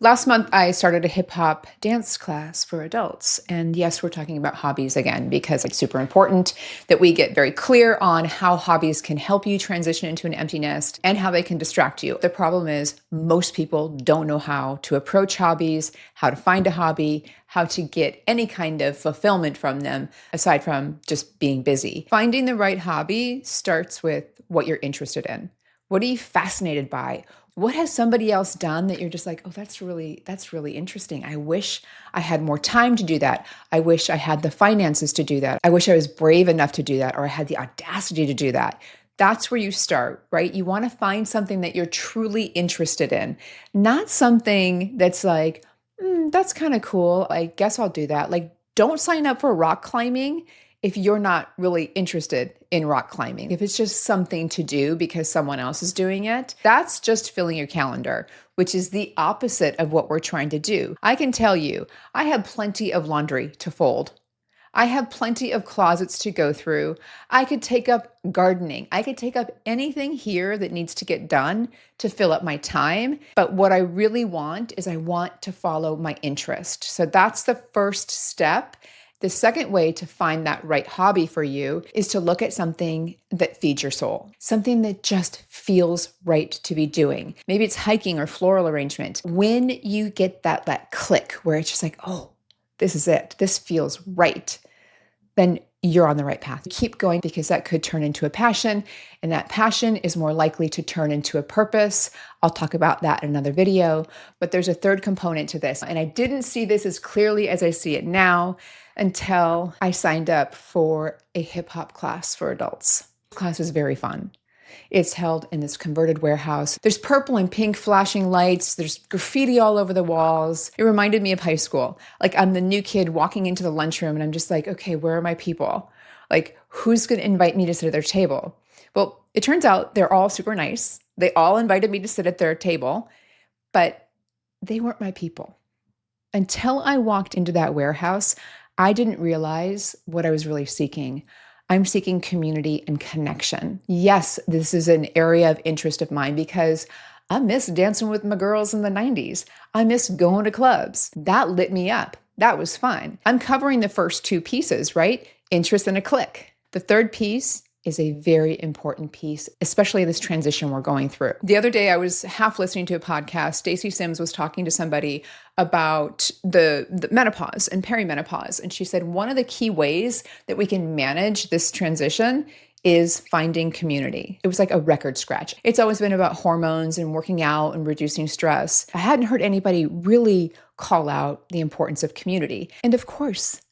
Last month, I started a hip hop dance class for adults. And yes, we're talking about hobbies again, because it's super important that we get very clear on how hobbies can help you transition into an empty nest and how they can distract you. The problem is most people don't know how to approach hobbies, how to find a hobby, how to get any kind of fulfillment from them, aside from just being busy. Finding the right hobby starts with what you're interested in. What are you fascinated by? What has somebody else done that you're just like, oh, that's really interesting. I wish I had more time to do that. I wish I had the finances to do that. I wish I was brave enough to do that, or I had the audacity to do that. That's where you start, right? You want to find something that you're truly interested in, not something that's like, that's kind of cool. I guess I'll do that. Like, don't sign up for rock climbing if you're not really interested in rock climbing. If it's just something to do because someone else is doing it, that's just filling your calendar, which is the opposite of what we're trying to do. I can tell you, I have plenty of laundry to fold. I have plenty of closets to go through. I could take up gardening. I could take up anything here that needs to get done to fill up my time. But what I really want is I want to follow my interest. So that's the first step. The second way to find that right hobby for you is to look at something that feeds your soul, something that just feels right to be doing. Maybe it's hiking or floral arrangement. When you get that click where it's just like, oh, this is it, this feels right, then you're on the right path. Keep going, because that could turn into a passion, and that passion is more likely to turn into a purpose. I'll talk about that in another video, but there's a third component to this, and I didn't see this as clearly as I see it now until I signed up for a hip hop class for adults. The class is very fun. It's held in this converted warehouse. There's purple and pink flashing lights. There's graffiti all over the walls. It reminded me of high school. Like, I'm the new kid walking into the lunchroom and I'm just like, okay, where are my people? Like, who's going to invite me to sit at their table? Well, it turns out they're all super nice. They all invited me to sit at their table, but they weren't my people. Until I walked into that warehouse, I didn't realize what I was really seeking. I'm seeking community and connection. Yes, this is an area of interest of mine because I miss dancing with my girls in the 90s. I miss going to clubs. That lit me up. That was fun. I'm covering the first two pieces, right? Interest and a click. The third piece is a very important piece, especially this transition we're going through. The other day, I was half listening to a podcast. Stacey Sims was talking to somebody about the menopause and perimenopause. And she said, one of the key ways that we can manage this transition is finding community. It was like a record scratch. It's always been about hormones and working out and reducing stress. I hadn't heard anybody really call out the importance of community. And of course,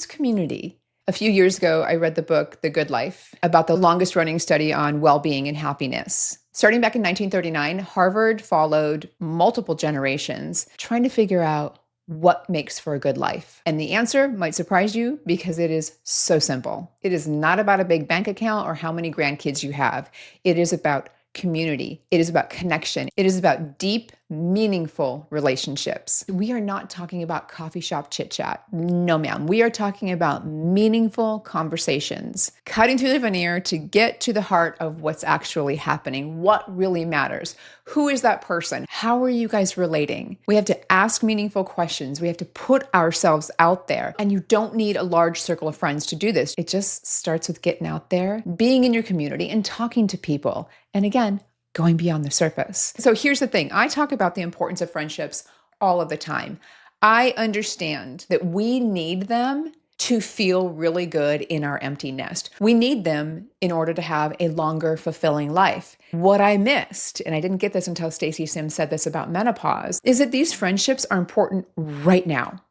community. A few years ago, I read the book, The Good Life, about the longest running study on well-being and happiness. Starting back in 1939, Harvard followed multiple generations trying to figure out what makes for a good life. And the answer might surprise you because it is so simple. It is not about a big bank account or how many grandkids you have. It is about community. It is about connection. It is about deep, meaningful relationships. We are not talking about coffee shop chit chat. No, ma'am. We are talking about meaningful conversations, cutting through the veneer to get to the heart of what's actually happening, what really matters. Who is that person? How are you guys relating? We have to ask meaningful questions. We have to put ourselves out there. And you don't need a large circle of friends to do this. It just starts with getting out there, being in your community, and talking to people. And again, going beyond the surface. So here's the thing. I talk about the importance of friendships all of the time. I understand that we need them to feel really good in our empty nest. We need them in order to have a longer, fulfilling life. What I missed, and I didn't get this until Stacey Sims said this about menopause, is that these friendships are important right now.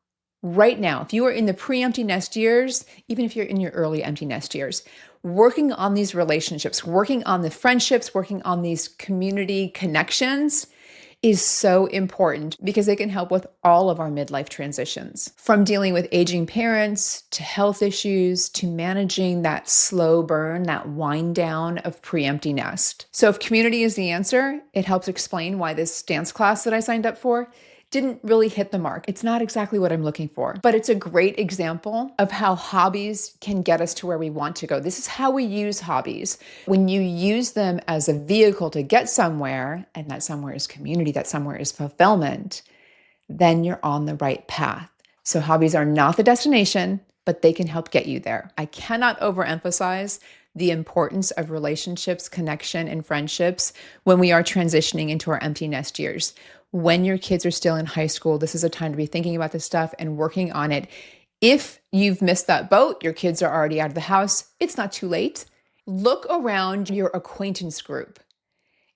Right now, if you are in the pre-empty nest years, even if you're in your early empty nest years, working on these relationships, working on the friendships, working on these community connections is so important because they can help with all of our midlife transitions. From dealing with aging parents to health issues to managing that slow burn, that wind down of pre-empty nest. So if community is the answer, it helps explain why this dance class that I signed up for didn't really hit the mark. It's not exactly what I'm looking for, but it's a great example of how hobbies can get us to where we want to go. This is how we use hobbies. When you use them as a vehicle to get somewhere, and that somewhere is community, that somewhere is fulfillment, then you're on the right path. So hobbies are not the destination, but they can help get you there. I cannot overemphasize the importance of relationships, connection, and friendships when we are transitioning into our empty nest years. When your kids are still in high school, this is a time to be thinking about this stuff and working on it. If you've missed that boat, your kids are already out of the house, it's not too late. Look around your acquaintance group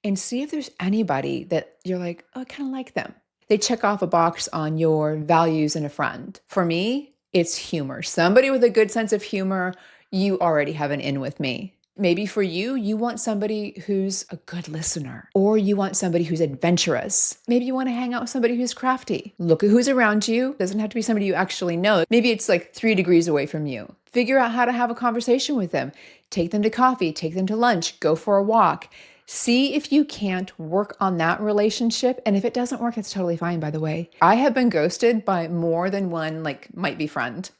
and see if there's anybody that you're like, oh, I kind of like them. They check off a box on your values in a friend. For me, it's humor. Somebody with a good sense of humor, you already have an in with me. Maybe for you, you want somebody who's a good listener, or you want somebody who's adventurous. Maybe you want to hang out with somebody who's crafty. Look at who's around you. It doesn't have to be somebody you actually know. Maybe it's like 3 degrees away from you. Figure out how to have a conversation with them. Take them to coffee, take them to lunch, go for a walk. See if you can't work on that relationship. And if it doesn't work, it's totally fine, by the way. I have been ghosted by more than one, might be friend.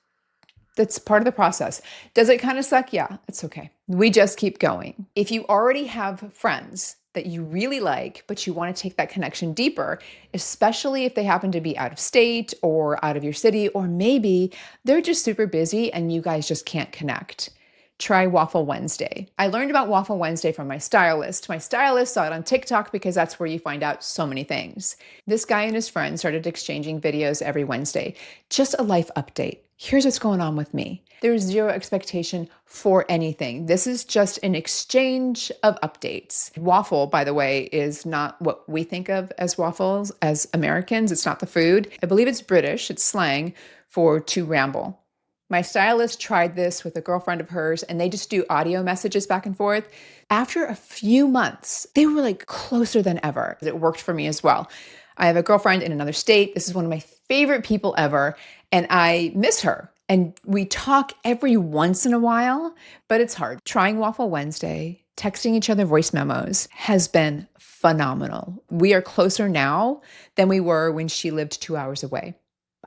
That's part of the process. Does it kind of suck? Yeah, it's okay. We just keep going. If you already have friends that you really like, but you want to take that connection deeper, especially if they happen to be out of state or out of your city, or maybe they're just super busy and you guys just can't connect, try Waffle Wednesday. I learned about Waffle Wednesday from my stylist. My stylist saw it on TikTok because that's where you find out so many things. This guy and his friend started exchanging videos every Wednesday. Just a life update. Here's what's going on with me. There's zero expectation for anything. This is just an exchange of updates. Waffle, by the way, is not what we think of as waffles as Americans. It's not the food. I believe it's British. It's slang for to ramble. My stylist tried this with a girlfriend of hers, and they just do audio messages back and forth. After a few months, they were like closer than ever. It worked for me as well. I have a girlfriend in another state. This is one of my favorite people ever, and I miss her. And we talk every once in a while, but it's hard. Trying Waffle Wednesday, texting each other voice memos has been phenomenal. We are closer now than we were when she lived 2 hours away.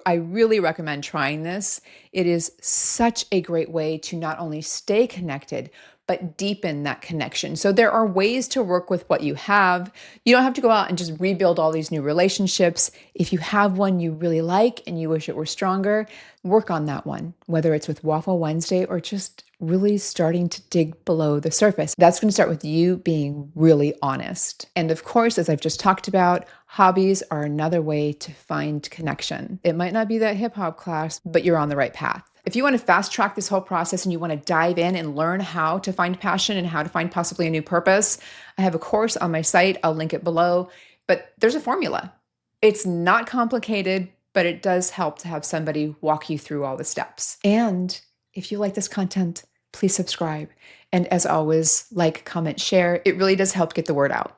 I really recommend trying this. It is such a great way to not only stay connected, but deepen that connection. So there are ways to work with what you have. You don't have to go out and just rebuild all these new relationships. If you have one you really like and you wish it were stronger, work on that one, whether it's with Waffle Wednesday or just really starting to dig below the surface. That's going to start with you being really honest. And of course, as I've just talked about, hobbies are another way to find connection. It might not be that hip hop class, but you're on the right path. If you want to fast track this whole process and you want to dive in and learn how to find passion and how to find possibly a new purpose, I have a course on my site. I'll link it below, but there's a formula. It's not complicated, but it does help to have somebody walk you through all the steps. And if you like this content, please subscribe. And as always, like, comment, share. It really does help get the word out.